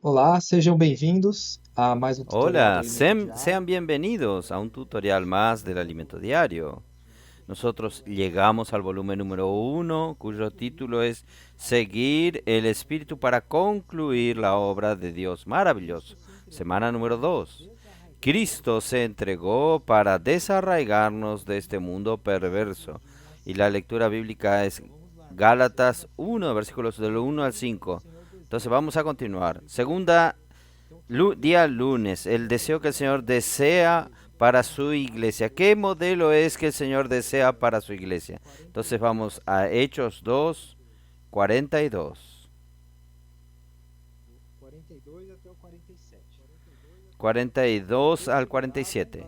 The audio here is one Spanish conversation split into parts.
Olá, sejam bem-vindos a mais um tutorial do Hola, Alimento sean Diário. bienvenidos a un tutorial más del alimento diario. Nosotros llegamos al volumen número 1, cuyo título es Seguir el Espíritu para concluir la obra de Dios maravilloso. Semana número 2. Cristo se entregó para desarraigarnos de este mundo perverso. Y la lectura bíblica es Gálatas 1, versículos del 1 al 5. Entonces vamos a continuar. Segunda día lunes, el deseo que el Señor desea para su iglesia. ¿Qué modelo es que el Señor desea para su iglesia? Entonces vamos a Hechos 2, 42. 42 até o 47. 42 al 47.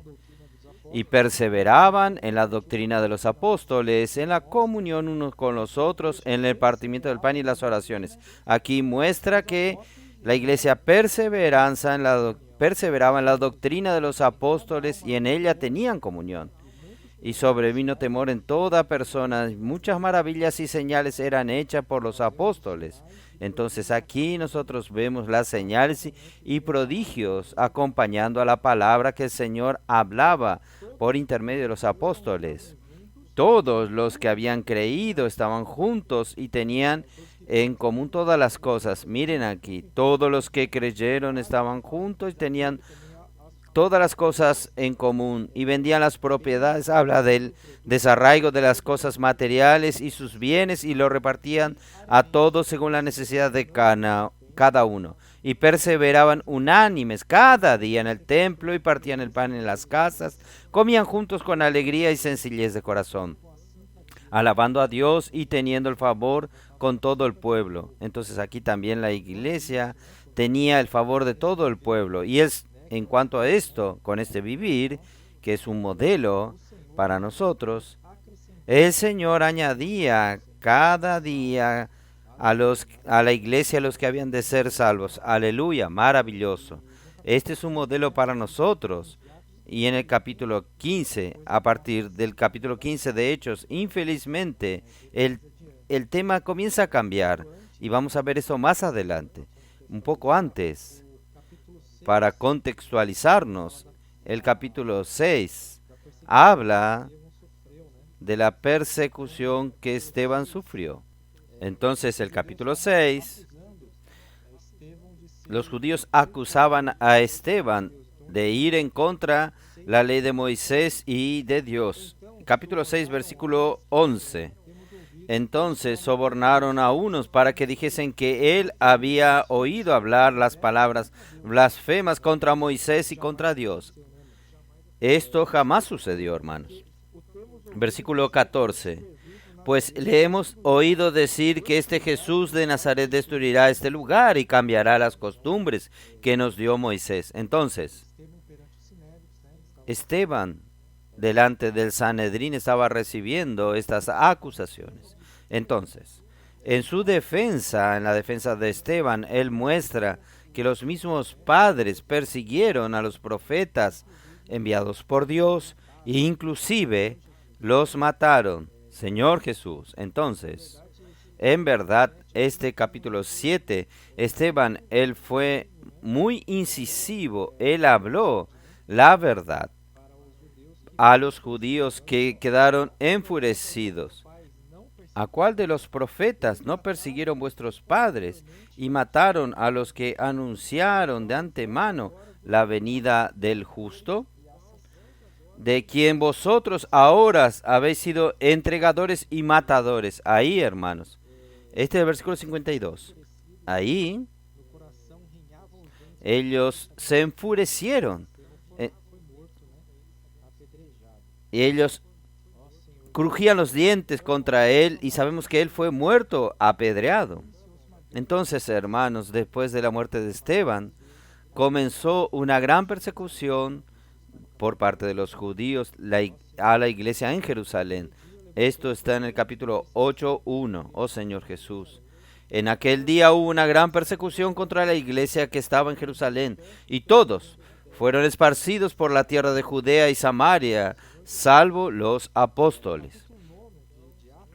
Y perseveraban en la doctrina de los apóstoles, en la comunión unos con los otros, en el partimiento del pan y las oraciones. Aquí muestra que la iglesia perseveraba en la doctrina de los apóstoles y en ella tenían comunión. Y sobrevino temor en toda persona. Muchas maravillas y señales eran hechas por los apóstoles. Entonces aquí nosotros vemos las señales y prodigios acompañando a la palabra que el Señor hablaba por intermedio de los apóstoles. Todos los que habían creído estaban juntos y tenían en común todas las cosas. Miren aquí, todos los que creyeron estaban juntos y tenían todas las cosas en común y vendían las propiedades. Habla del desarraigo de las cosas materiales y sus bienes y lo repartían a todos según la necesidad de cada uno. Y perseveraban unánimes cada día en el templo y partían el pan en las casas, comían juntos con alegría y sencillez de corazón, alabando a Dios y teniendo el favor con todo el pueblo. Entonces aquí también la iglesia tenía el favor de todo el pueblo. Y es en cuanto a esto, con este vivir, que es un modelo para nosotros, el Señor añadía cada día a la iglesia a los que habían de ser salvos. Aleluya, maravilloso. Este es un modelo para nosotros. Y en el capítulo 15, a partir del capítulo 15 de Hechos, infelizmente, el tema comienza a cambiar. Y vamos a ver eso más adelante. Un poco antes, para contextualizarnos, el capítulo 6 habla de la persecución que Esteban sufrió. Entonces, el capítulo 6, los judíos acusaban a Esteban de ir en contra la ley de Moisés y de Dios. Capítulo 6, versículo 11. Entonces sobornaron a unos para que dijesen que él había oído hablar las palabras blasfemas contra Moisés y contra Dios. Esto jamás sucedió, hermanos. Versículo 14. Pues le hemos oído decir que este Jesús de Nazaret destruirá este lugar y cambiará las costumbres que nos dio Moisés. Entonces, Esteban, delante del Sanedrín, estaba recibiendo estas acusaciones. Entonces, en su defensa, en la defensa de Esteban, él muestra que los mismos padres persiguieron a los profetas enviados por Dios e inclusive los mataron. Señor Jesús. Entonces, en verdad, este capítulo 7, Esteban, él fue muy incisivo, él habló la verdad a los judíos que quedaron enfurecidos. ¿A cuál de los profetas no persiguieron vuestros padres y mataron a los que anunciaron de antemano la venida del justo? De quien vosotros ahora habéis sido entregadores y matadores. Ahí, hermanos. Este es el versículo 52. Ahí ellos se enfurecieron. eh, Y ellos crujían los dientes contra él y sabemos que él fue muerto, apedreado. Entonces, hermanos, después de la muerte de Esteban, comenzó una gran persecución por parte de los judíos a la iglesia en Jerusalén. Esto está en el capítulo 8:1, oh Señor Jesús. En aquel día hubo una gran persecución contra la iglesia que estaba en Jerusalén, y todos fueron esparcidos por la tierra de Judea y Samaria, salvo los apóstoles.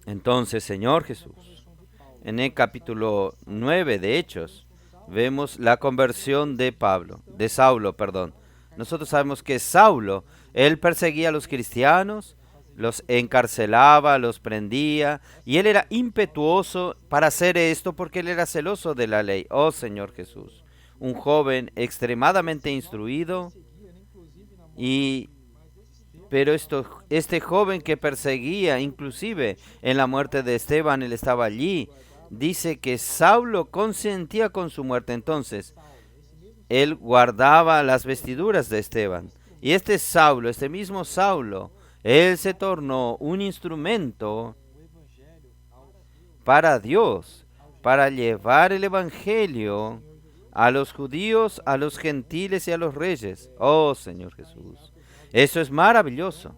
Entonces, Señor Jesús, en el capítulo 9 de Hechos, vemos la conversión de Saulo. Nosotros sabemos que Saulo, él perseguía a los cristianos, los encarcelaba, los prendía, y él era impetuoso para hacer esto porque él era celoso de la ley. Oh Señor Jesús, un joven extremadamente instruido, pero este joven que perseguía, inclusive en la muerte de Esteban, él estaba allí. Dice que Saulo consentía con su muerte. Entonces, él guardaba las vestiduras de Esteban. Y este mismo Saulo, él se tornó un instrumento para Dios, para llevar el evangelio a los judíos, a los gentiles y a los reyes. Oh Señor Jesús, eso es maravilloso.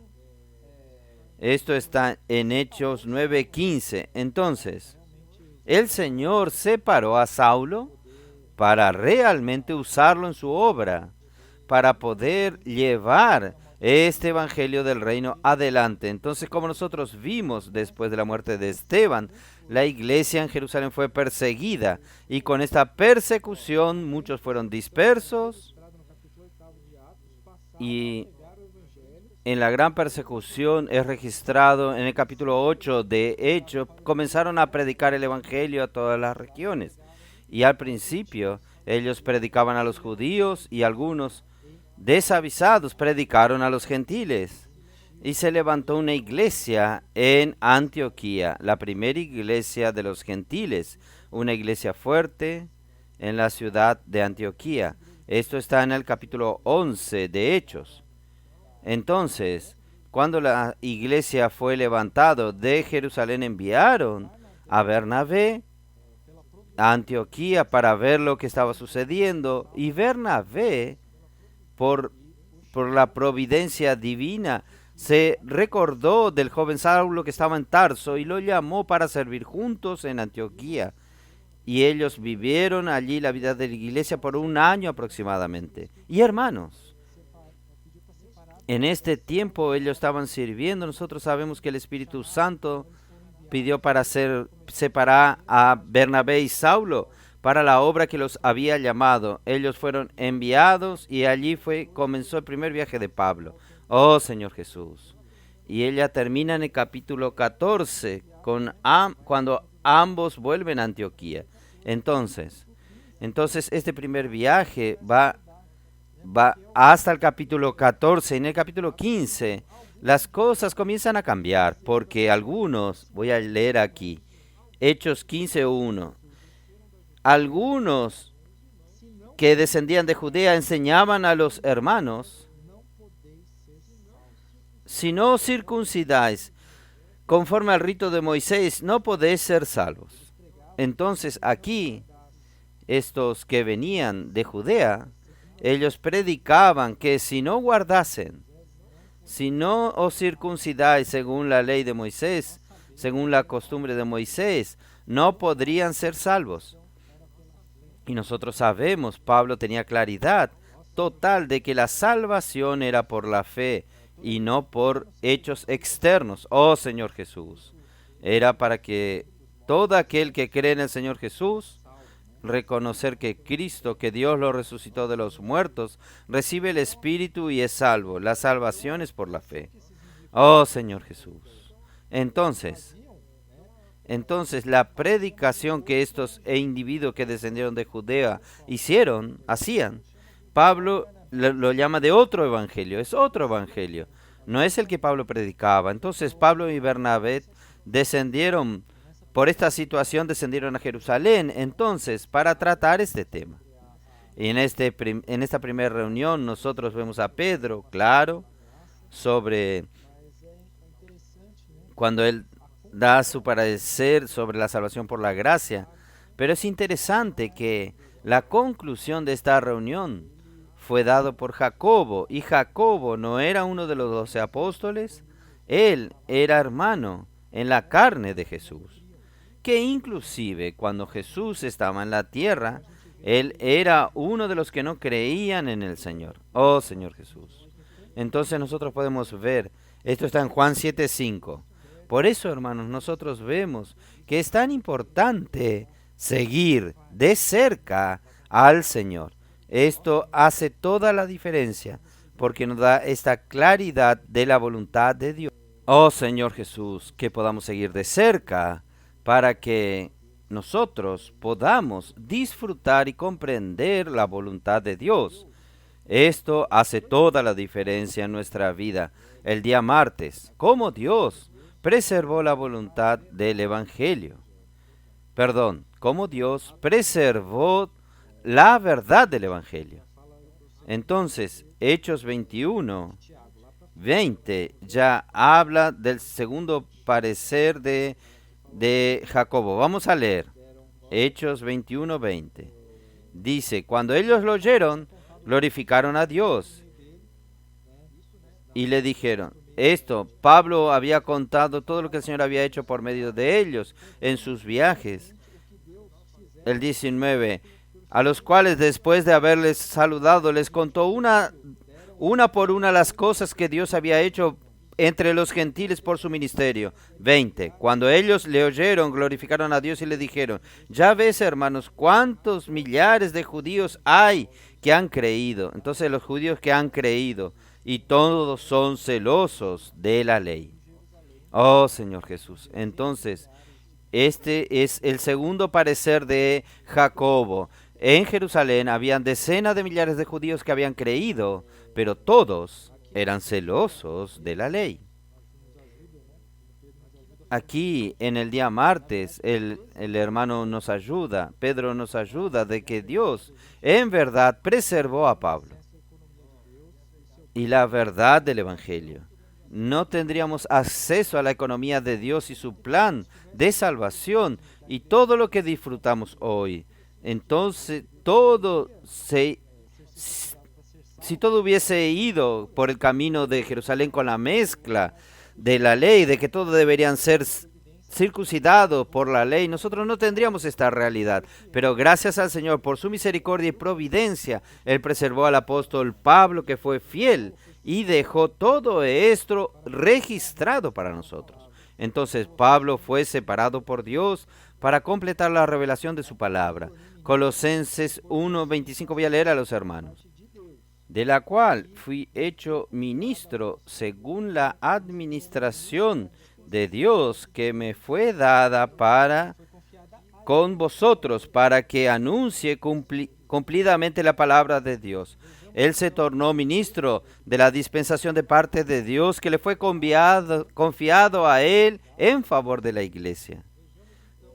Esto está en Hechos 9:15. Entonces, el Señor separó a Saulo para realmente usarlo en su obra, para poder llevar este evangelio del reino adelante. Entonces, como nosotros vimos después de la muerte de Esteban, la iglesia en Jerusalén fue perseguida, y con esta persecución muchos fueron dispersos, y en la gran persecución es registrado en el capítulo 8 de Hechos, comenzaron a predicar el evangelio a todas las regiones. Y al principio ellos predicaban a los judíos, y algunos desavisados predicaron a los gentiles. Y se levantó una iglesia en Antioquía, la primera iglesia de los gentiles, una iglesia fuerte en la ciudad de Antioquía. Esto está en el capítulo 11 de Hechos. Entonces, cuando la iglesia fue levantado de Jerusalén, enviaron a Bernabé a Antioquía para ver lo que estaba sucediendo. Y Bernabé, por la providencia divina, se recordó del joven Saulo que estaba en Tarso y lo llamó para servir juntos en Antioquía. Y ellos vivieron allí la vida de la iglesia por un año aproximadamente. Y hermanos, en este tiempo ellos estaban sirviendo. Nosotros sabemos que el Espíritu Santo pidió para separar a Bernabé y Saulo para la obra que los había llamado. Ellos fueron enviados, y allí comenzó el primer viaje de Pablo. Oh Señor Jesús. Y ella termina en el capítulo 14 cuando ambos vuelven a Antioquía. Entonces este primer viaje va hasta el capítulo 14. En el capítulo 15 las cosas comienzan a cambiar, porque algunos, voy a leer aquí, Hechos 15:1, algunos que descendían de Judea enseñaban a los hermanos: si no os circuncidáis conforme al rito de Moisés, no podéis ser salvos. Entonces aquí, estos que venían de Judea, ellos predicaban que si no os circuncidáis según la ley de Moisés, según la costumbre de Moisés, no podrían ser salvos. Y nosotros sabemos, Pablo tenía claridad total de que la salvación era por la fe y no por hechos externos. Oh Señor Jesús, era para que todo aquel que cree en el Señor Jesús, reconocer que Cristo, que Dios lo resucitó de los muertos, recibe el Espíritu y es salvo. La salvación es por la fe. Oh Señor Jesús. Entonces la predicación que estos individuos que descendieron de Judea hacían, Pablo lo llama de otro evangelio. Es otro evangelio, no es el que Pablo predicaba. Entonces Pablo y Bernabé por esta situación descendieron a Jerusalén, entonces, para tratar este tema. Y en esta primera reunión nosotros vemos a Pedro, claro, cuando él da su parecer sobre la salvación por la gracia. Pero es interesante que la conclusión de esta reunión fue dado por Jacobo, y Jacobo no era uno de los 12 apóstoles, él era hermano en la carne de Jesús. que inclusive cuando Jesús estaba en la tierra, Él era uno de los que no creían en el Señor. Oh Señor Jesús. Entonces nosotros podemos ver, esto está en Juan 7:5. Por eso, hermanos, nosotros vemos que es tan importante seguir de cerca al Señor. Esto hace toda la diferencia porque nos da esta claridad de la voluntad de Dios. Oh Señor Jesús, que podamos seguir de cerca para que nosotros podamos disfrutar y comprender la voluntad de Dios. Esto hace toda la diferencia en nuestra vida. El día martes, cómo Dios preservó la voluntad del Evangelio. Cómo Dios preservó la verdad del Evangelio. Entonces, Hechos 21:20 ya habla del segundo parecer de Jacobo. Vamos a leer. Hechos 21:20. Dice, cuando ellos lo oyeron, glorificaron a Dios y le dijeron, Pablo había contado todo lo que el Señor había hecho por medio de ellos en sus viajes. El 19, a los cuales después de haberles saludado, les contó una por una las cosas que Dios había hecho entre los gentiles por su ministerio. 20. Cuando ellos le oyeron, glorificaron a Dios y le dijeron, ya ves, hermanos, cuántos millares de judíos hay que han creído. Entonces los judíos que han creído, y todos son celosos de la ley. Oh Señor Jesús. Entonces, este es el segundo parecer de Jacobo. En Jerusalén habían decenas de millares de judíos que habían creído, pero todos eran celosos de la ley. Aquí en el día martes el hermano nos ayuda, Pedro nos ayuda de que Dios en verdad preservó a Pablo y la verdad del Evangelio. No tendríamos acceso a la economía de Dios y su plan de salvación y todo lo que disfrutamos hoy. Entonces, si todo hubiese ido por el camino de Jerusalén con la mezcla de la ley, de que todos deberían ser circuncidados por la ley, nosotros no tendríamos esta realidad. Pero gracias al Señor, por su misericordia y providencia, Él preservó al apóstol Pablo, que fue fiel, y dejó todo esto registrado para nosotros. Entonces Pablo fue separado por Dios para completar la revelación de su palabra. Colosenses 1:25 voy a leer a los hermanos. De la cual fui hecho ministro según la administración de Dios que me fue dada con vosotros, para que anuncie cumplidamente la palabra de Dios. Él se tornó ministro de la dispensación de parte de Dios que le fue confiado a él en favor de la iglesia.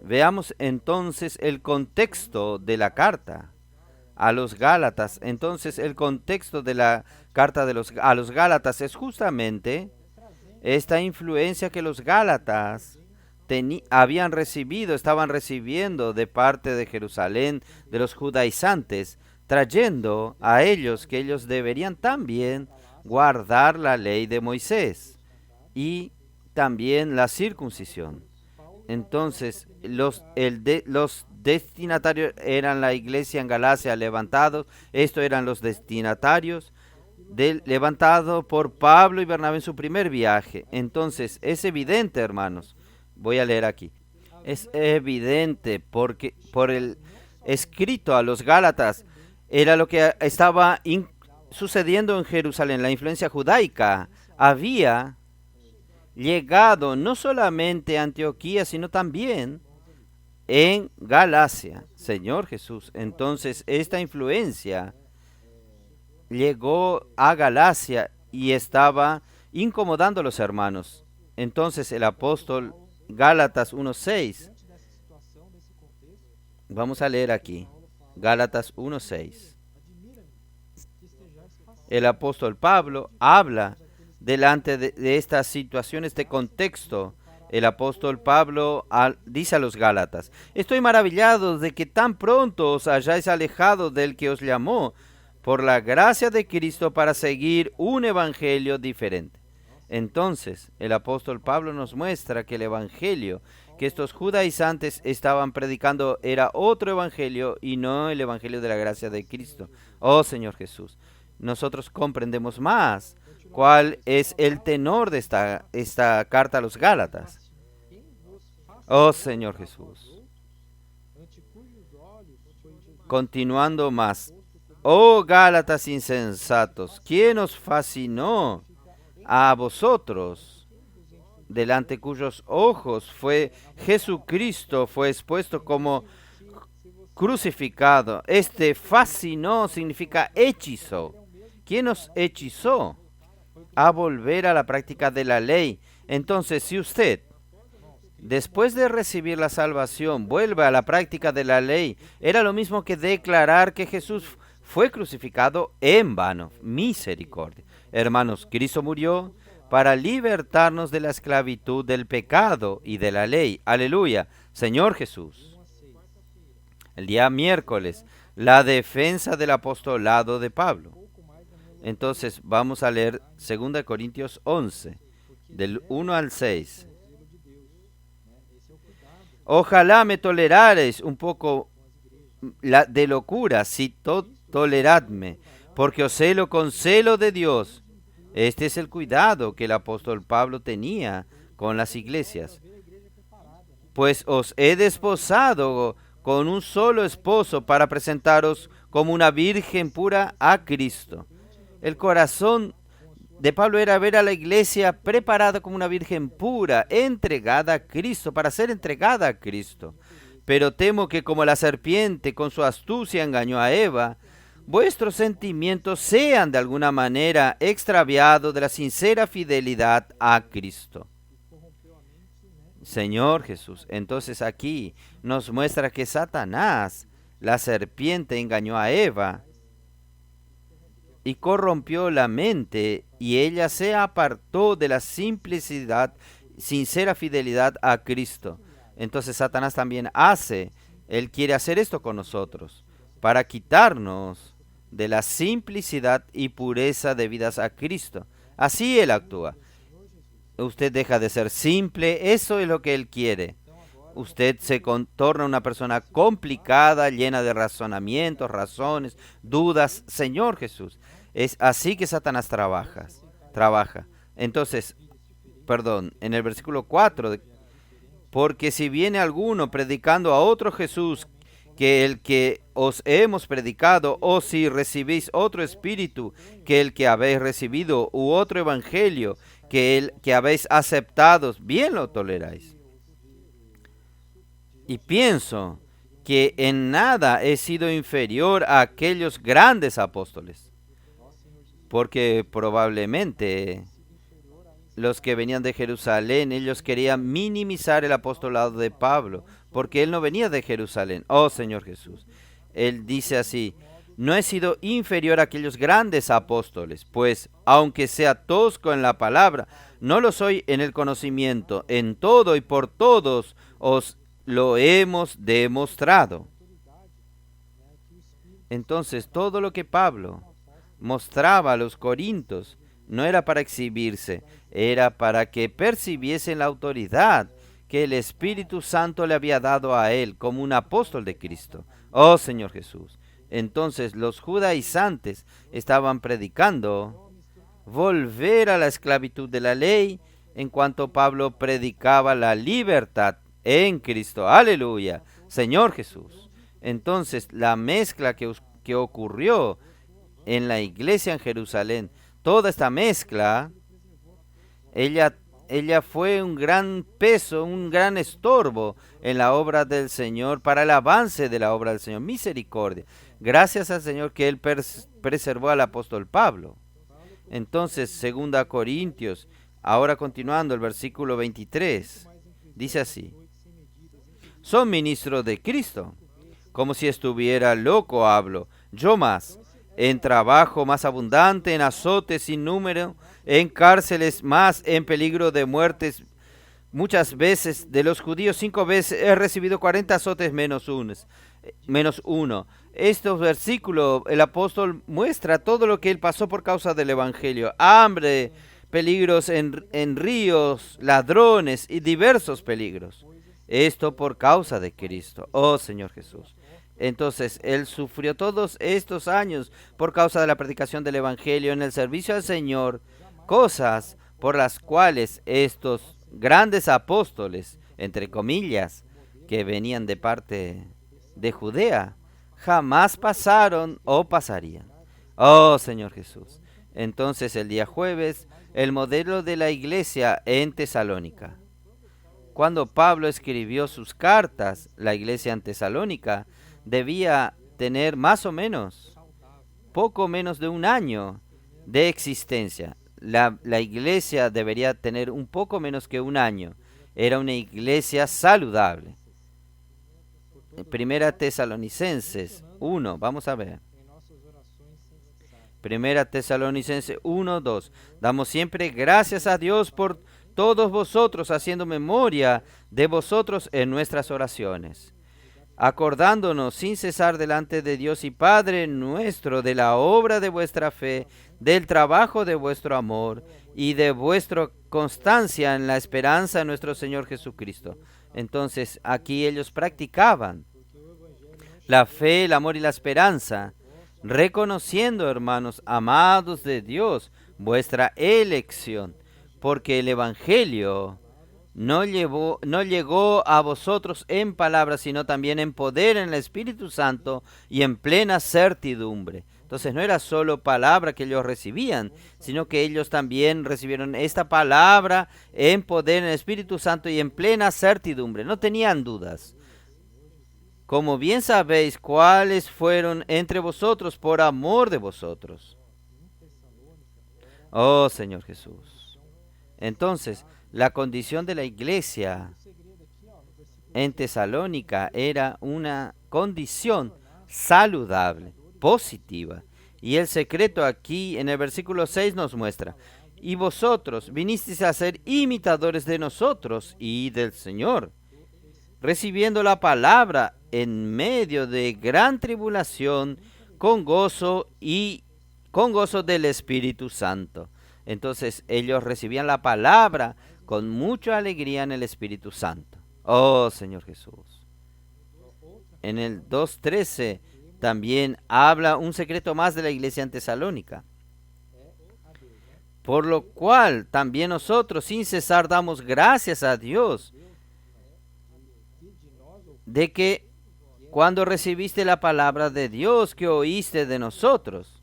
Veamos entonces el contexto de la carta a los Gálatas. Entonces el contexto de la carta a los Gálatas es justamente esta influencia que los Gálatas estaban recibiendo de parte de Jerusalén, de los judaizantes, trayendo a ellos que ellos deberían también guardar la ley de Moisés y también la circuncisión. Entonces, los destinatarios eran la iglesia en Galacia levantados. Estos eran los destinatarios levantado por Pablo y Bernabé en su primer viaje. Entonces, es evidente, hermanos, voy a leer aquí, es evidente porque por el escrito a los Gálatas era lo que estaba sucediendo en Jerusalén. La influencia judaica había llegado no solamente a Antioquía, sino también en Galacia. Señor Jesús, entonces esta influencia llegó a Galacia y estaba incomodando a los hermanos. Entonces el apóstol, Gálatas 1:6, vamos a leer aquí, Gálatas 1:6. El apóstol Pablo habla delante de estas situaciones de contexto. El apóstol Pablo dice a los Gálatas: estoy maravillado de que tan pronto os hayáis alejado del que os llamó por la gracia de Cristo para seguir un evangelio diferente. Entonces, el apóstol Pablo nos muestra que el evangelio que estos judaizantes estaban predicando era otro evangelio y no el evangelio de la gracia de Cristo. Oh Señor Jesús, nosotros comprendemos más cuál es el tenor de esta carta a los Gálatas. Oh Señor Jesús. Continuando más. Oh Gálatas insensatos, ¿quién os fascinó a vosotros? Delante cuyos ojos fue Jesucristo, fue expuesto como crucificado. Este fascinó significa hechizo. ¿Quién os hechizó a volver a la práctica de la ley? Entonces, si usted, después de recibir la salvación, vuelve a la práctica de la ley, era lo mismo que declarar que Jesús fue crucificado en vano. Misericordia. Hermanos, Cristo murió para libertarnos de la esclavitud del pecado y de la ley. Aleluya, Señor Jesús. El día miércoles, la defensa del apostolado de Pablo. Entonces vamos a leer 2 Corintios 11, del 1 al 6. Ojalá me tolerareis un poco de locura, si toleradme, porque os celo con celo de Dios. Este es el cuidado que el apóstol Pablo tenía con las iglesias. Pues os he desposado con un solo esposo para presentaros como una virgen pura a Cristo. El corazón de Pablo era ver a la iglesia preparada como una virgen pura, entregada a Cristo, para ser entregada a Cristo. Pero temo que como la serpiente con su astucia engañó a Eva, vuestros sentimientos sean de alguna manera extraviados de la sincera fidelidad a Cristo. Señor Jesús, entonces aquí nos muestra que Satanás, la serpiente, engañó a Eva y corrompió la mente, y ella se apartó de la simplicidad, sincera fidelidad a Cristo. Entonces Satanás también él quiere hacer esto con nosotros, para quitarnos de la simplicidad y pureza debidas a Cristo. Así él actúa. Usted deja de ser simple, eso es lo que él quiere. Usted se torna una persona complicada, llena de razonamientos, razones, dudas. Señor Jesús, es así que Satanás trabaja. Entonces, en el versículo 4, porque si viene alguno predicando a otro Jesús que el que os hemos predicado, o si recibís otro espíritu que el que habéis recibido, u otro evangelio que el que habéis aceptado, bien lo toleráis. Y pienso que en nada he sido inferior a aquellos grandes apóstoles, porque probablemente los que venían de Jerusalén, ellos querían minimizar el apostolado de Pablo, porque él no venía de Jerusalén. Oh Señor Jesús, él dice así: no he sido inferior a aquellos grandes apóstoles, pues aunque sea tosco en la palabra, no lo soy en el conocimiento. En todo y por todos os lo hemos demostrado. Entonces, todo lo que Pablo mostraba a los corintios no era para exhibirse, era para que percibiesen la autoridad que el Espíritu Santo le había dado a él como un apóstol de Cristo. Oh Señor Jesús. Entonces los judaizantes estaban predicando volver a la esclavitud de la ley, en cuanto Pablo predicaba la libertad en Cristo. Aleluya, Señor Jesús. Entonces la mezcla que ocurrió en la iglesia en Jerusalén, toda esta mezcla, ella fue un gran peso, un gran estorbo en la obra del Señor, para el avance de la obra del Señor. Misericordia. Gracias al Señor que él preservó al apóstol Pablo. Entonces, 2 Corintios, ahora continuando el versículo 23, dice así: son ministros de Cristo, como si estuviera loco hablo, yo más, en trabajo más abundante, en azotes sin número, en cárceles más, en peligro de muertes muchas veces. De los judíos 5 veces he recibido 40 azotes menos uno. Estos versículos, el apóstol muestra todo lo que él pasó por causa del evangelio: hambre, peligros en ríos, ladrones y diversos peligros. Esto por causa de Cristo, oh Señor Jesús. Entonces, Él sufrió todos estos años por causa de la predicación del Evangelio en el servicio al Señor, cosas por las cuales estos grandes apóstoles, entre comillas, que venían de parte de Judea, jamás pasaron o pasarían. Oh Señor Jesús. Entonces, el día jueves, el modelo de la iglesia en Tesalónica. Cuando Pablo escribió sus cartas, la iglesia en Tesalónica debía tener más o menos, poco menos de un año de existencia. La iglesia debería tener un poco menos que un año. Era una iglesia saludable. Primera Tesalonicenses 1, vamos a ver. Primera Tesalonicenses 1, 2. Damos siempre gracias a Dios por todos vosotros, haciendo memoria de vosotros en nuestras oraciones, acordándonos sin cesar delante de Dios y Padre nuestro de la obra de vuestra fe, del trabajo de vuestro amor y de vuestra constancia en la esperanza de nuestro Señor Jesucristo. Entonces, aquí ellos practicaban la fe, el amor y la esperanza, reconociendo, hermanos amados de Dios, vuestra elección, porque el Evangelio no llegó a vosotros en palabras, sino también en poder, en el Espíritu Santo y en plena certidumbre. Entonces no era solo palabra que ellos recibían, sino que ellos también recibieron esta palabra en poder, en el Espíritu Santo y en plena certidumbre. No tenían dudas. Como bien sabéis cuáles fueron entre vosotros por amor de vosotros. Oh Señor Jesús. Entonces, la condición de la iglesia en Tesalónica era una condición saludable, positiva. Y el secreto aquí en el versículo 6 nos muestra: y vosotros vinisteis a ser imitadores de nosotros y del Señor, recibiendo la palabra en medio de gran tribulación, con gozo del Espíritu Santo. Entonces ellos recibían la palabra con mucha alegría en el Espíritu Santo. Oh Señor Jesús. En el 2:13 también habla un secreto más de la iglesia en Tesalónica. Por lo cual también nosotros sin cesar damos gracias a Dios de que cuando recibiste la palabra de Dios que oíste de nosotros,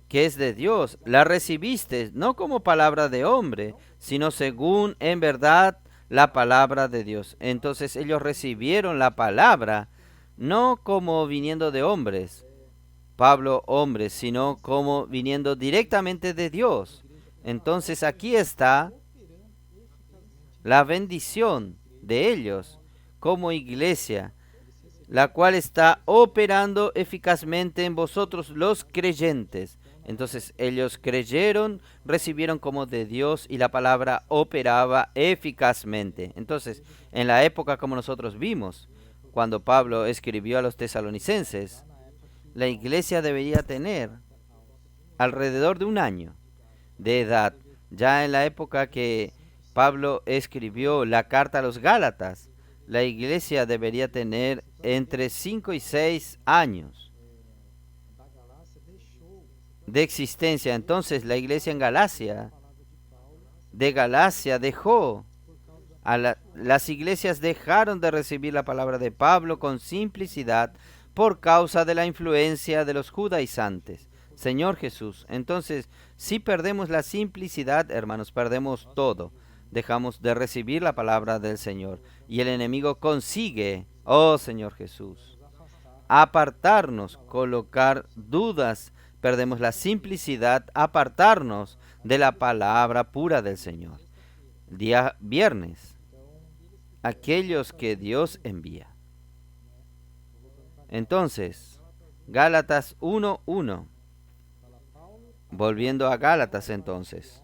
que es de Dios, la recibiste no como palabra de hombre, sino según en verdad la palabra de Dios. Entonces ellos recibieron la palabra no como viniendo de hombres, Pablo hombres, sino como viniendo directamente de Dios. Entonces aquí está la bendición de ellos como iglesia, la cual está operando eficazmente en vosotros los creyentes. Entonces ellos creyeron, recibieron como de Dios y la palabra operaba eficazmente. Entonces, en la época como nosotros vimos, cuando Pablo escribió a los tesalonicenses, la iglesia debería tener alrededor de un año de edad. Ya en la época que Pablo escribió la carta a los Gálatas, la iglesia debería tener entre 5 y 6 años de existencia. Entonces la iglesia en Galacia dejó, las iglesias dejaron de recibir la palabra de Pablo con simplicidad por causa de la influencia de los judaizantes. Señor Jesús, entonces si perdemos la simplicidad, hermanos, perdemos todo. Dejamos de recibir la palabra del Señor y el enemigo consigue, oh Señor Jesús, apartarnos, colocar dudas. Perdemos la simplicidad, apartarnos de la palabra pura del Señor. Día viernes, aquellos que Dios envía. Entonces, Gálatas 1:1. Volviendo a Gálatas entonces.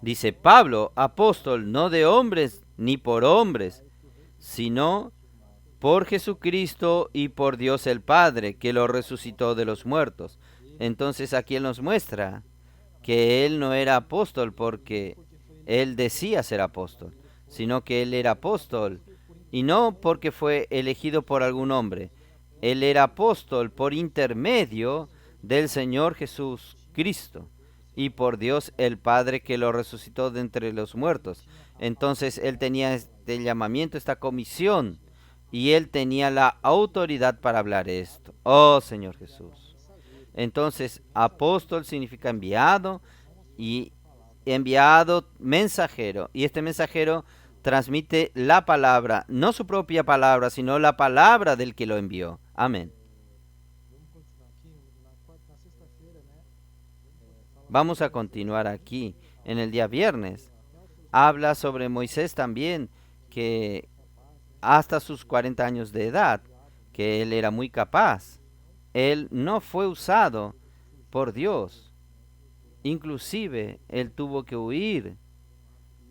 Dice Pablo, apóstol, no de hombres ni por hombres, sino por Jesucristo y por Dios el Padre, que lo resucitó de los muertos. Entonces aquí Él nos muestra que Él no era apóstol porque él decía ser apóstol, sino que él era apóstol, y no porque fue elegido por algún hombre. Él era apóstol por intermedio del Señor Jesús Cristo y por Dios el Padre que lo resucitó de entre los muertos. Entonces él tenía este llamamiento, esta comisión, y él tenía la autoridad para hablar esto. Oh Señor Jesús. Entonces apóstol significa enviado, y enviado mensajero, y este mensajero transmite la palabra, no su propia palabra, sino la palabra del que lo envió. Amén. Vamos a continuar aquí. En el día viernes habla sobre Moisés también, que hasta sus 40 años de edad, que él era muy capaz. Él no fue usado por Dios. Inclusive él tuvo que huir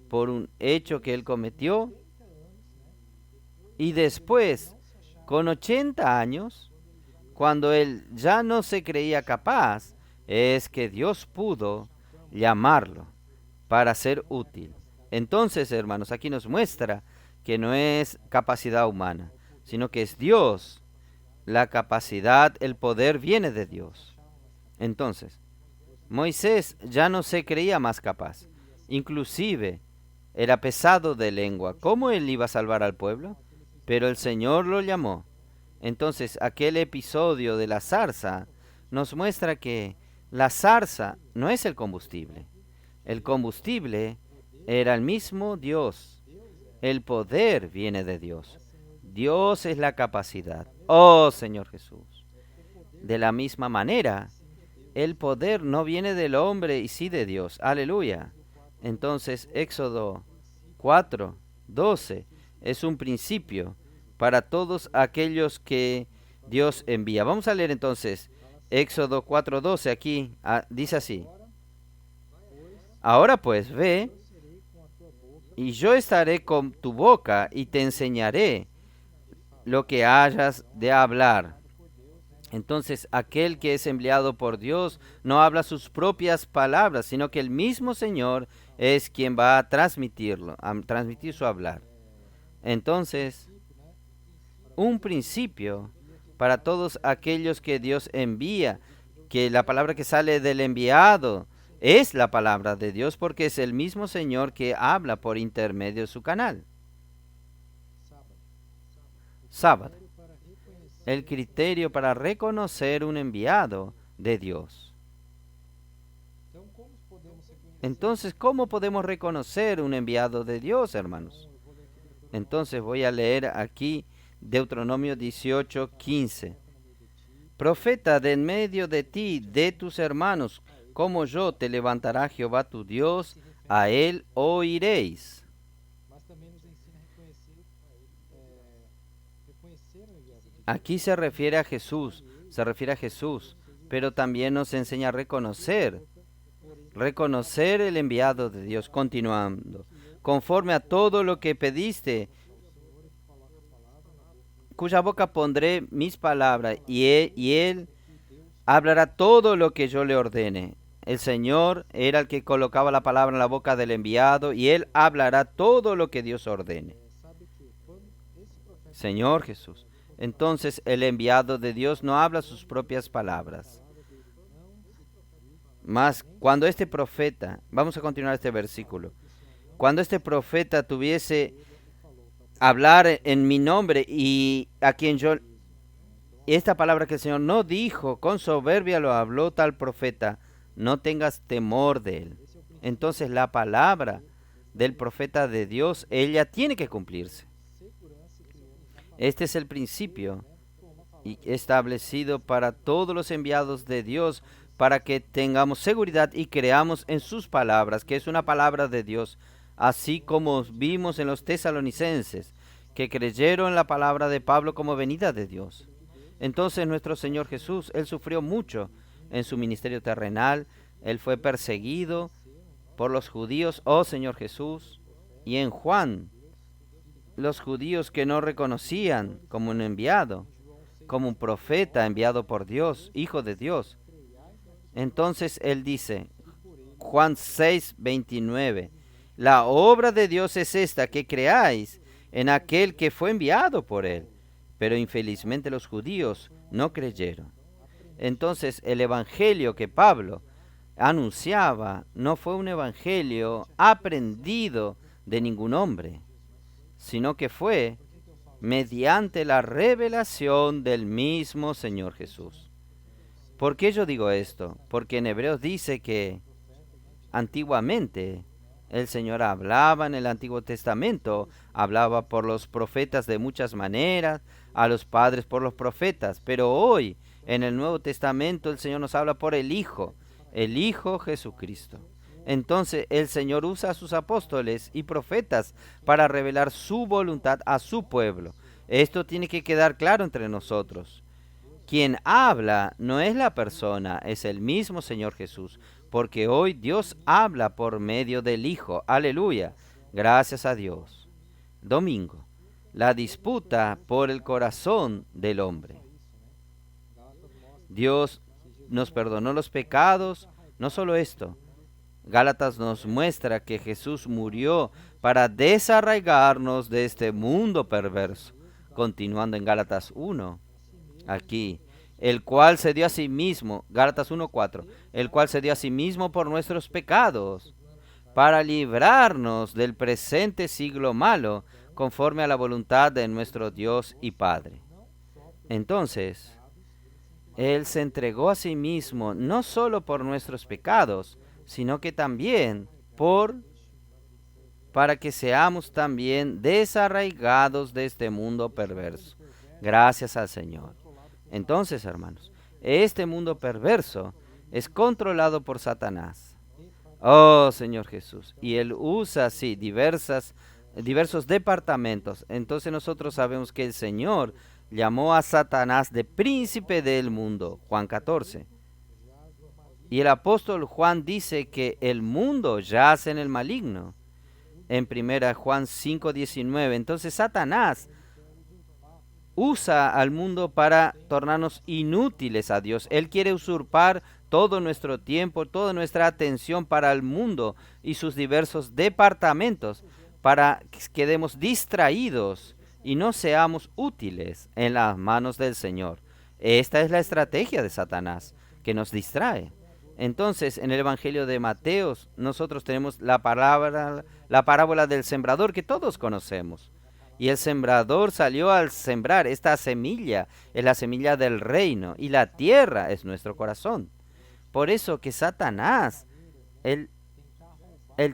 por un hecho que él cometió. Y después, con 80 años, cuando él ya no se creía capaz, es que Dios pudo llamarlo para ser útil. Entonces, hermanos, aquí nos muestra que no es capacidad humana, sino que es Dios. La capacidad, el poder viene de Dios. Entonces, Moisés ya no se creía más capaz. Inclusive, era pesado de lengua. ¿Cómo él iba a salvar al pueblo? Pero el Señor lo llamó. Entonces, aquel episodio de la zarza nos muestra que la zarza no es el combustible. El combustible era el mismo Dios. El poder viene de Dios. Dios es la capacidad. Oh Señor Jesús. De la misma manera, el poder no viene del hombre y sí de Dios. Aleluya. Entonces, Éxodo 4:12 es un principio para todos aquellos que Dios envía. Vamos a leer entonces Éxodo 4:12 aquí. Dice así. Ahora pues, ve, y yo estaré con tu boca y te enseñaré lo que hayas de hablar. Entonces, aquel que es enviado por Dios no habla sus propias palabras, sino que el mismo Señor es quien va a transmitirlo, a transmitir su hablar. Entonces, un principio para todos aquellos que Dios envía, que la palabra que sale del enviado es la palabra de Dios, porque es el mismo Señor que habla por intermedio de su canal. Sábado. El criterio para reconocer un enviado de Dios. Entonces, ¿cómo podemos reconocer un enviado de Dios, hermanos? Entonces voy a leer aquí Deuteronomio 18:15. Profeta de en medio de ti, de tus hermanos, como yo te levantará Jehová tu Dios, a él oiréis. Aquí se refiere a Jesús, pero también nos enseña a reconocer el enviado de Dios. Continuando, conforme a todo lo que pediste, cuya boca pondré mis palabras, y él hablará todo lo que yo le ordene. El Señor era el que colocaba la palabra en la boca del enviado, y él hablará todo lo que Dios ordene. Señor Jesús. Entonces el enviado de Dios no habla sus propias palabras. Mas cuando este profeta, vamos a continuar este versículo, cuando este profeta tuviese hablar en mi nombre y a quien yo, esta palabra que el Señor no dijo, con soberbia lo habló tal profeta, no tengas temor de él. Entonces la palabra del profeta de Dios, ella tiene que cumplirse. Este es el principio establecido para todos los enviados de Dios, para que tengamos seguridad y creamos en sus palabras, que es una palabra de Dios, así como vimos en los tesalonicenses, que creyeron en la palabra de Pablo como venida de Dios. Entonces nuestro Señor Jesús, Él sufrió mucho en su ministerio terrenal, Él fue perseguido por los judíos, oh Señor Jesús, y en Juan, los judíos que no reconocían como un enviado, como un profeta enviado por Dios, hijo de Dios. Entonces él dice, Juan 6:29, La obra de Dios es esta, que creáis en aquel que fue enviado por él. Pero infelizmente los judíos no creyeron. Entonces el evangelio que Pablo anunciaba no fue un evangelio aprendido de ningún hombre, sino que fue mediante la revelación del mismo Señor Jesús. ¿Por qué yo digo esto? Porque en Hebreos dice que antiguamente el Señor hablaba en el Antiguo Testamento, hablaba por los profetas de muchas maneras, a los padres por los profetas, pero hoy en el Nuevo Testamento el Señor nos habla por el Hijo Jesucristo. Entonces el Señor usa a sus apóstoles y profetas para revelar su voluntad a su pueblo. Esto tiene que quedar claro entre nosotros. Quien habla no es la persona, es el mismo Señor Jesús, porque hoy Dios habla por medio del Hijo. Aleluya. Gracias a Dios. Domingo. La disputa por el corazón del hombre. Dios nos perdonó los pecados. No solo esto. Gálatas nos muestra que Jesús murió para desarraigarnos de este mundo perverso. Continuando en Gálatas 1. Aquí, el cual se dio a sí mismo, Gálatas 1:4, el cual se dio a sí mismo por nuestros pecados, para librarnos del presente siglo malo, conforme a la voluntad de nuestro Dios y Padre. Entonces, Él se entregó a sí mismo no solo por nuestros pecados, sino que también para que seamos también desarraigados de este mundo perverso. Gracias al Señor. Entonces, hermanos, este mundo perverso es controlado por Satanás. Oh, Señor Jesús. Y él usa así diversos departamentos. Entonces nosotros sabemos que el Señor llamó a Satanás de príncipe del mundo. Juan 14. Y el apóstol Juan dice que el mundo yace en el maligno. En 1 Juan 5:19. Entonces Satanás usa al mundo para tornarnos inútiles a Dios. Él quiere usurpar todo nuestro tiempo, toda nuestra atención para el mundo y sus diversos departamentos, para que quedemos distraídos y no seamos útiles en las manos del Señor. Esta es la estrategia de Satanás, que nos distrae. Entonces, en el Evangelio de Mateo, nosotros tenemos la parábola del sembrador que todos conocemos. Y el sembrador salió al sembrar. Esta semilla es la semilla del reino y la tierra es nuestro corazón. Por eso que Satanás, él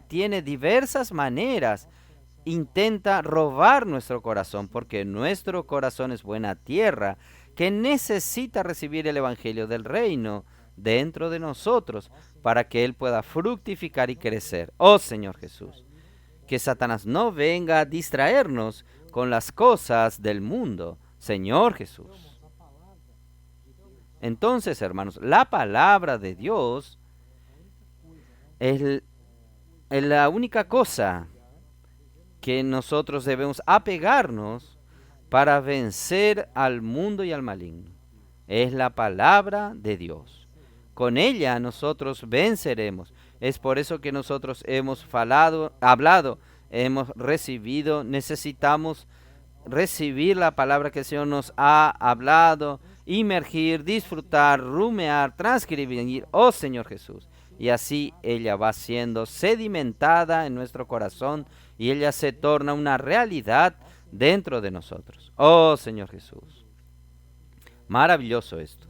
tiene diversas maneras, intenta robar nuestro corazón, porque nuestro corazón es buena tierra que necesita recibir el evangelio del reino dentro de nosotros para que él pueda fructificar y crecer. Oh Señor Jesús, que Satanás no venga a distraernos con las cosas del mundo, Señor Jesús. Entonces, hermanos, la palabra de Dios es la única cosa que nosotros debemos apegarnos para vencer al mundo y al maligno. Es la palabra de Dios. Con ella nosotros venceremos. Es por eso que nosotros hemos hablado, hemos recibido, necesitamos recibir la palabra que el Señor nos ha hablado, imergir, disfrutar, rumear, transcribir, oh Señor Jesús. Y así ella va siendo sedimentada en nuestro corazón y ella se torna una realidad dentro de nosotros. Oh Señor Jesús. Maravilloso esto.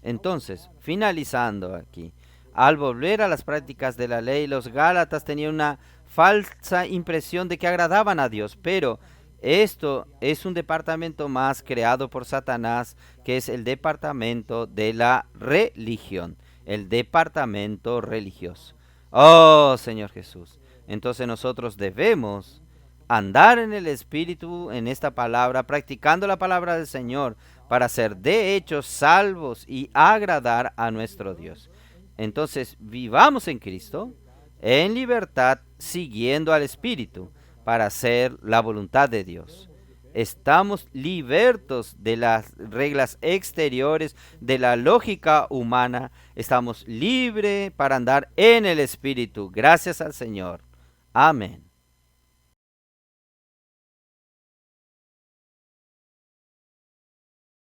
Entonces, finalizando aquí, al volver a las prácticas de la ley, los gálatas tenían una falsa impresión de que agradaban a Dios, pero esto es un departamento más creado por Satanás, que es el departamento de la religión, el departamento religioso. Oh Señor Jesús, entonces nosotros debemos andar en el Espíritu, en esta palabra, practicando la palabra del Señor, para ser de hecho salvos y agradar a nuestro Dios. Entonces vivamos en Cristo, en libertad, siguiendo al Espíritu, para hacer la voluntad de Dios. Estamos libertos de las reglas exteriores, de la lógica humana. Estamos libres para andar en el Espíritu. Gracias al Señor. Amén.